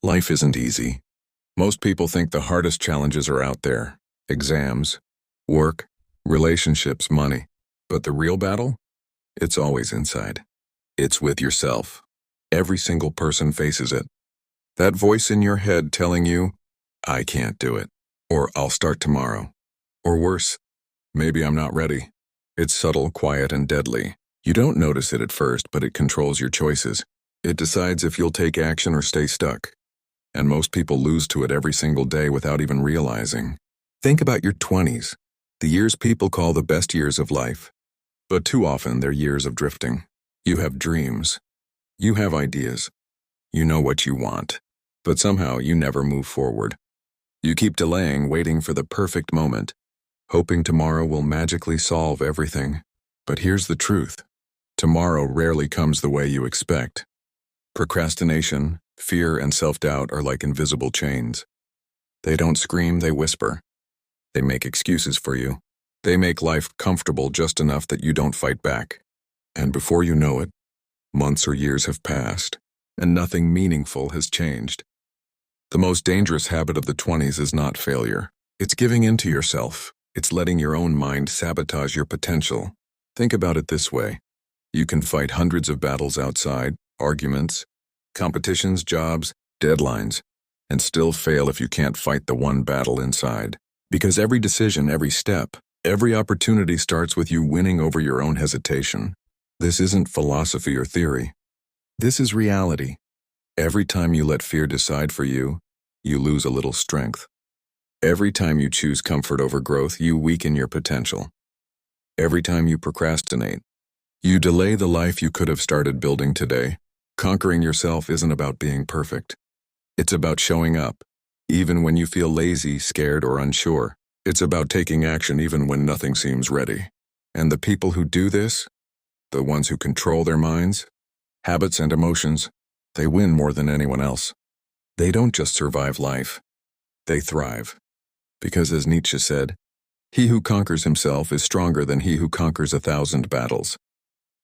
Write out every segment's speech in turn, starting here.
Life isn't easy. Most people think the hardest challenges are out there: exams, work, relationships, money. But the real battle? It's always inside. It's with yourself. Every single person faces it. That voice in your head telling you, I can't do it, or I'll start tomorrow, or worse, maybe I'm not ready. It's subtle, quiet, and deadly. You don't notice it at first, but it controls your choices. It decides if you'll take action or stay stuck. And most people lose to it every single day without even realizing. Think about your 20s, the years people call the best years of life. But too often they're years of drifting. You have dreams. You have ideas. You know what you want. But somehow you never move forward. You keep delaying, waiting for the perfect moment, hoping tomorrow will magically solve everything. But here's the truth. Tomorrow rarely comes the way you expect. Procrastination, fear, and self-doubt are like invisible chains. They don't scream, they whisper. They make excuses for you. They make life comfortable just enough that you don't fight back. And before you know it, months or years have passed, and nothing meaningful has changed. The most dangerous habit of the 20s is not failure. It's giving in to yourself. It's letting your own mind sabotage your potential. Think about it this way. You can fight hundreds of battles outside, arguments, competitions, jobs, deadlines, and still fail if you can't fight the one battle inside. Because every decision, every step, every opportunity starts with you winning over your own hesitation. This isn't philosophy or theory. This is reality. Every time you let fear decide for you, you lose a little strength. Every time you choose comfort over growth, you weaken your potential. Every time you procrastinate, you delay the life you could have started building today. Conquering yourself isn't about being perfect. It's about showing up, even when you feel lazy, scared, or unsure. It's about taking action even when nothing seems ready. And the people who do this, the ones who control their minds, habits, and emotions, they win more than anyone else. They don't just survive life. They thrive. Because as Nietzsche said, he who conquers himself is stronger than he who conquers 1,000 battles.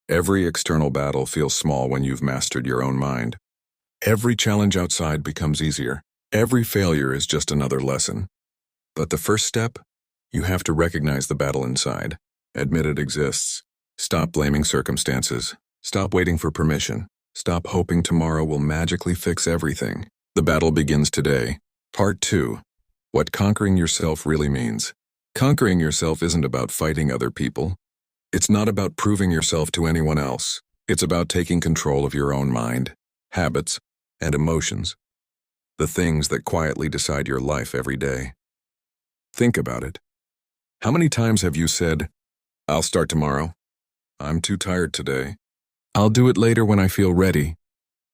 Every external battle feels small when you've mastered your own mind. Every challenge outside becomes easier. Every failure is just another lesson. But the first step, you have to recognize the battle inside. Admit it exists. Stop blaming circumstances. Stop waiting for permission. Stop hoping tomorrow will magically fix everything. The battle begins today. Part 2. What conquering yourself really means. Conquering yourself isn't about fighting other people. It's not about proving yourself to anyone else. It's about taking control of your own mind, habits, and emotions. The things that quietly decide your life every day. Think about it. How many times have you said, I'll start tomorrow. I'm too tired today. I'll do it later when I feel ready.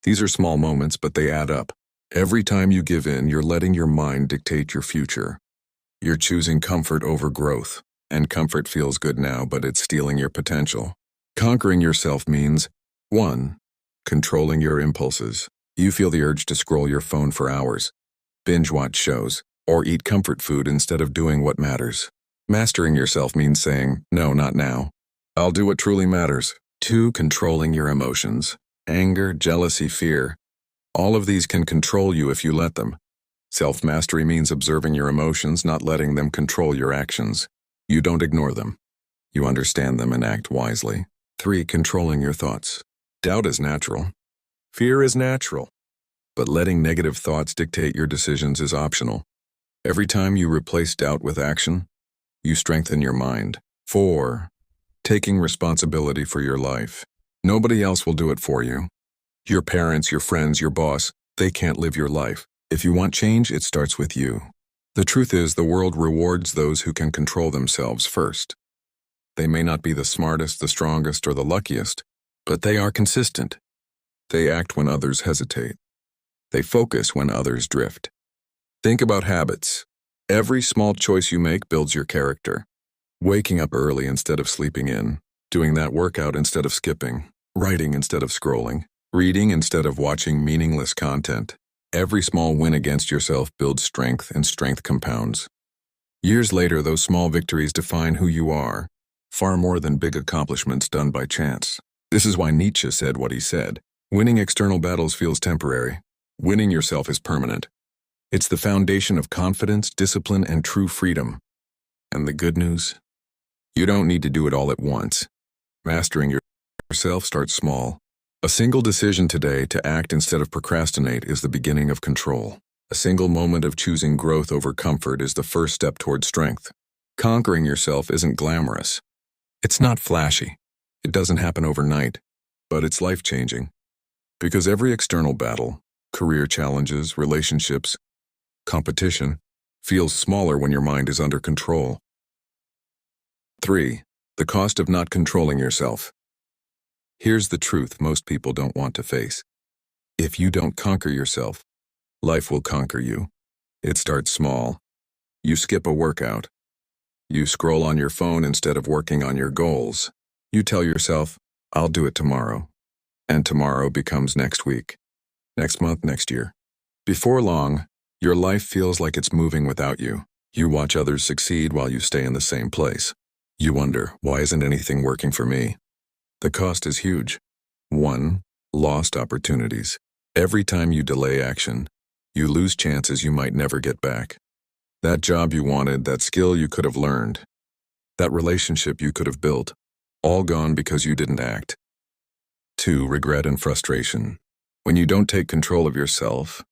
These are small moments, but they add up. Every time you give in, you're letting your mind dictate your future. You're choosing comfort over growth, and comfort feels good now, but it's stealing your potential. Conquering yourself means, 1. Controlling your impulses. You feel the urge to scroll your phone for hours, binge watch shows, or eat comfort food instead of doing what matters. Mastering yourself means saying, no, not now. I'll do what truly matters. 2. Controlling your emotions. Anger, jealousy, fear. All of these can control you if you let them. Self-mastery means observing your emotions, not letting them control your actions. You don't ignore them. You understand them and act wisely. 3. Controlling your thoughts. Doubt is natural. Fear is natural. But letting negative thoughts dictate your decisions is optional. Every time you replace doubt with action, you strengthen your mind. 4. Taking responsibility for your life. Nobody else will do it for you. Your parents, your friends, your boss, they can't live your life. If you want change, it starts with you. The truth is, the world rewards those who can control themselves first. They may not be the smartest, the strongest, or the luckiest, but they are consistent. They act when others hesitate. They focus when others drift. Think about habits. Every small choice you make builds your character. Waking up early instead of sleeping in, doing that workout instead of skipping, writing instead of scrolling, reading instead of watching meaningless content. Every small win against yourself builds strength, and strength compounds. Years later, those small victories define who you are, far more than big accomplishments done by chance. This is why Nietzsche said what he said. Winning external battles feels temporary. Winning yourself is permanent. It's the foundation of confidence, discipline, and true freedom. And the good news? You don't need to do it all at once. Mastering yourself starts small. A single decision today to act instead of procrastinate is the beginning of control. A single moment of choosing growth over comfort is the first step toward strength. Conquering yourself isn't glamorous. It's not flashy. It doesn't happen overnight, but it's life-changing. Because every external battle, career challenges, relationships, competition, feels smaller when your mind is under control. 3. The cost of not controlling yourself. Here's the truth most people don't want to face. If you don't conquer yourself, life will conquer you. It starts small. You skip a workout. You scroll on your phone instead of working on your goals. You tell yourself, I'll do it tomorrow. And tomorrow becomes next week, next month, next year. Before long, your life feels like it's moving without you. You watch others succeed while you stay in the same place. You wonder, why isn't anything working for me? The cost is huge. 1. Lost opportunities. Every time you delay action, you lose chances you might never get back. That job you wanted, that skill you could have learned, that relationship you could have built, all gone because you didn't act. 2. Regret and frustration. When you don't take control of yourself,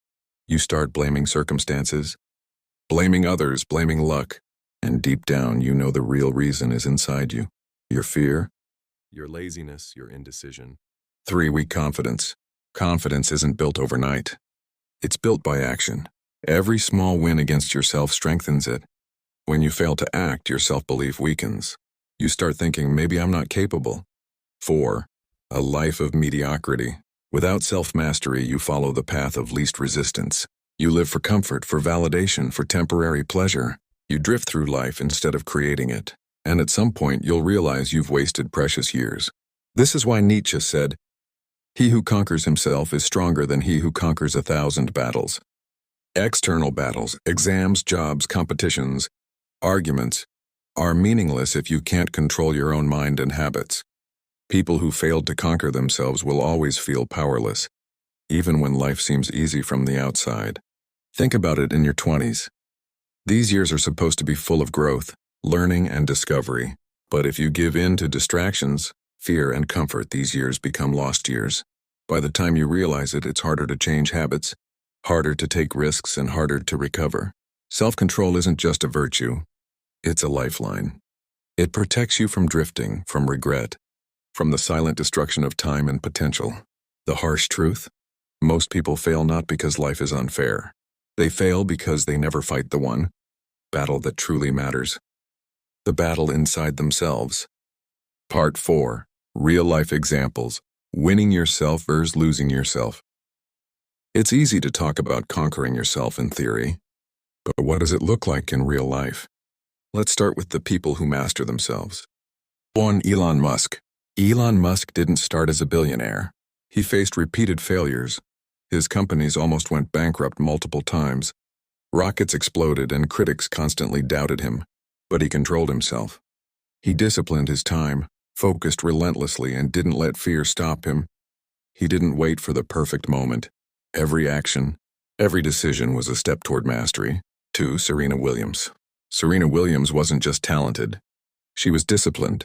you start blaming circumstances, blaming others, blaming luck, and deep down you know the real reason is inside you. Your fear, your laziness, your indecision. 3. Weak confidence. Confidence isn't built overnight. It's built by action. Every small win against yourself strengthens it. When you fail to act, your self-belief weakens. You start thinking, maybe I'm not capable. 4. A life of mediocrity. Without self-mastery, you follow the path of least resistance. You live for comfort, for validation, for temporary pleasure. You drift through life instead of creating it. And at some point, you'll realize you've wasted precious years. This is why Nietzsche said, "He who conquers himself is stronger than he who conquers 1,000 battles." External battles, exams, jobs, competitions, arguments, are meaningless if you can't control your own mind and habits. People who failed to conquer themselves will always feel powerless, even when life seems easy from the outside. Think about it in your 20s. These years are supposed to be full of growth, learning, and discovery. But if you give in to distractions, fear, and comfort, these years become lost years. By the time you realize it, it's harder to change habits, harder to take risks, and harder to recover. Self-control isn't just a virtue. It's a lifeline. It protects you from drifting, from regret, from the silent destruction of time and potential. The harsh truth? Most people fail not because life is unfair. They fail because they never fight the one battle that truly matters. The battle inside themselves. Part 4. Real-life examples. Winning yourself versus losing yourself. It's easy to talk about conquering yourself in theory, but what does it look like in real life? Let's start with the people who master themselves. 1. Elon Musk. Elon Musk didn't start as a billionaire. He faced repeated failures. His companies almost went bankrupt multiple times. Rockets exploded and critics constantly doubted him, but he controlled himself. He disciplined his time, focused relentlessly, and didn't let fear stop him. He didn't wait for the perfect moment. Every action, every decision was a step toward mastery. 2. Serena Williams. Serena Williams wasn't just talented. She was disciplined.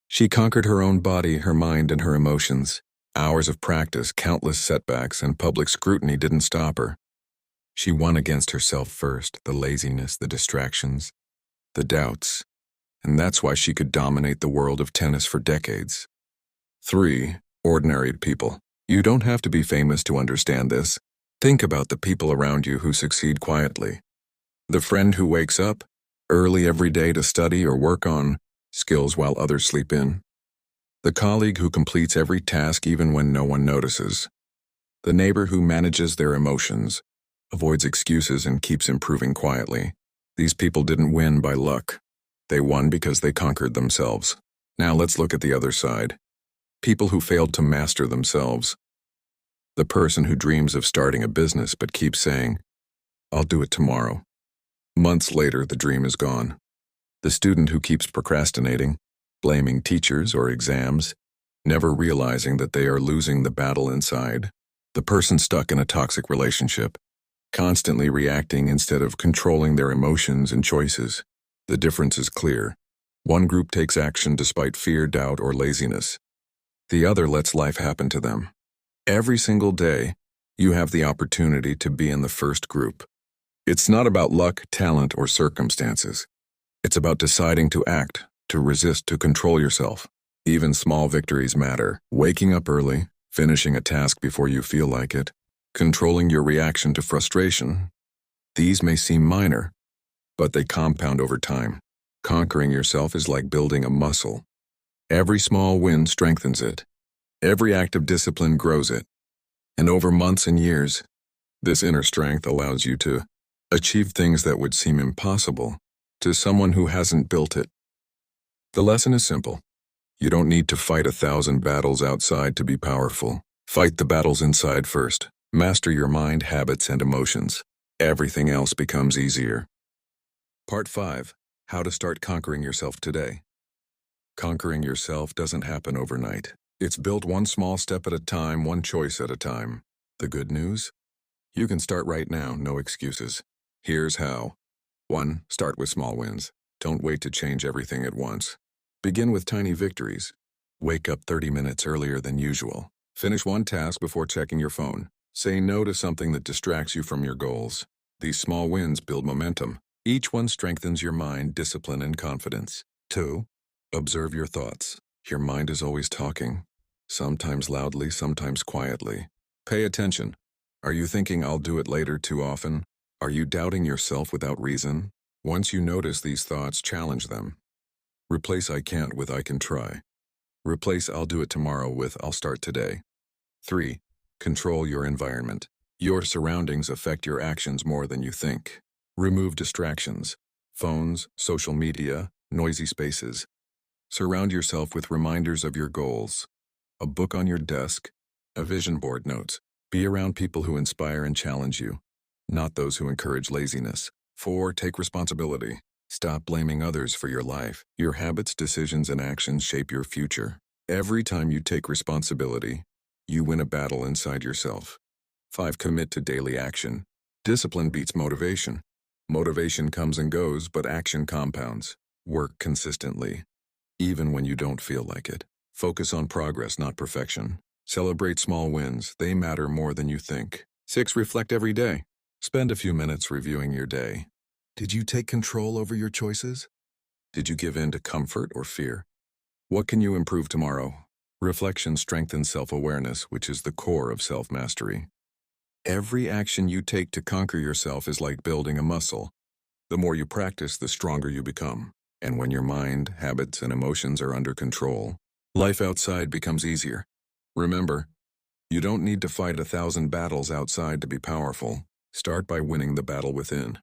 She conquered her own body, her mind, and her emotions. Hours of practice, countless setbacks, and public scrutiny didn't stop her. She won against herself first, the laziness, the distractions, the doubts. And that's why she could dominate the world of tennis for decades. 3. Ordinary people. You don't have to be famous to understand this. Think about the people around you who succeed quietly. The friend who wakes up early every day to study or work on skills while others sleep in. The colleague who completes every task even when no one notices. The neighbor who manages their emotions, avoids excuses, and keeps improving quietly. These people didn't win by luck. They won because they conquered themselves. Now let's look at the other side. People who failed to master themselves. The person who dreams of starting a business but keeps saying, "I'll do it tomorrow." Months later, the dream is gone. The student who keeps procrastinating, blaming teachers or exams, never realizing that they are losing the battle inside. The person stuck in a toxic relationship, constantly reacting instead of controlling their emotions and choices. The difference is clear. One group takes action despite fear, doubt, or laziness. The other lets life happen to them. Every single day, you have the opportunity to be in the first group. It's not about luck, talent, or circumstances. It's about deciding to act, to resist, to control yourself. Even small victories matter. Waking up early, finishing a task before you feel like it, controlling your reaction to frustration. These may seem minor, but they compound over time. Conquering yourself is like building a muscle. Every small win strengthens it. Every act of discipline grows it. And over months and years, this inner strength allows you to achieve things that would seem impossible to someone who hasn't built it. The lesson is simple. You don't need to fight 1,000 battles outside to be powerful. Fight the battles inside first. Master your mind, habits, and emotions. Everything else becomes easier. Part 5. How to start conquering yourself today. Conquering yourself doesn't happen overnight. It's built one small step at a time, one choice at a time. The good news? You can start right now, no excuses. Here's how. 1. Start with small wins. Don't wait to change everything at once. Begin with tiny victories. Wake up 30 minutes earlier than usual. Finish one task before checking your phone. Say no to something that distracts you from your goals. These small wins build momentum. Each one strengthens your mind, discipline, and confidence. 2. Observe your thoughts. Your mind is always talking. Sometimes loudly, sometimes quietly. Pay attention. Are you thinking I'll do it later too often? Are you doubting yourself without reason? Once you notice these thoughts, challenge them. Replace I can't with I can try. Replace I'll do it tomorrow with I'll start today. 3. Control your environment. Your surroundings affect your actions more than you think. Remove distractions. Phones, social media, noisy spaces. Surround yourself with reminders of your goals. A book on your desk, a vision board notes. Be around people who inspire and challenge you, not those who encourage laziness. 4. Take responsibility. Stop blaming others for your life. Your habits, decisions, and actions shape your future. Every time you take responsibility, you win a battle inside yourself. 5. Commit to daily action. Discipline beats motivation. Motivation comes and goes, but action compounds. Work consistently, even when you don't feel like it. Focus on progress, not perfection. Celebrate small wins. They matter more than you think. 6. Reflect every day. Spend a few minutes reviewing your day. Did you take control over your choices? Did you give in to comfort or fear? What can you improve tomorrow? Reflection strengthens self-awareness, which is the core of self-mastery. Every action you take to conquer yourself is like building a muscle. The more you practice, the stronger you become. And when your mind, habits, and emotions are under control, life outside becomes easier. Remember, you don't need to fight 1,000 battles outside to be powerful. Start by winning the battle within.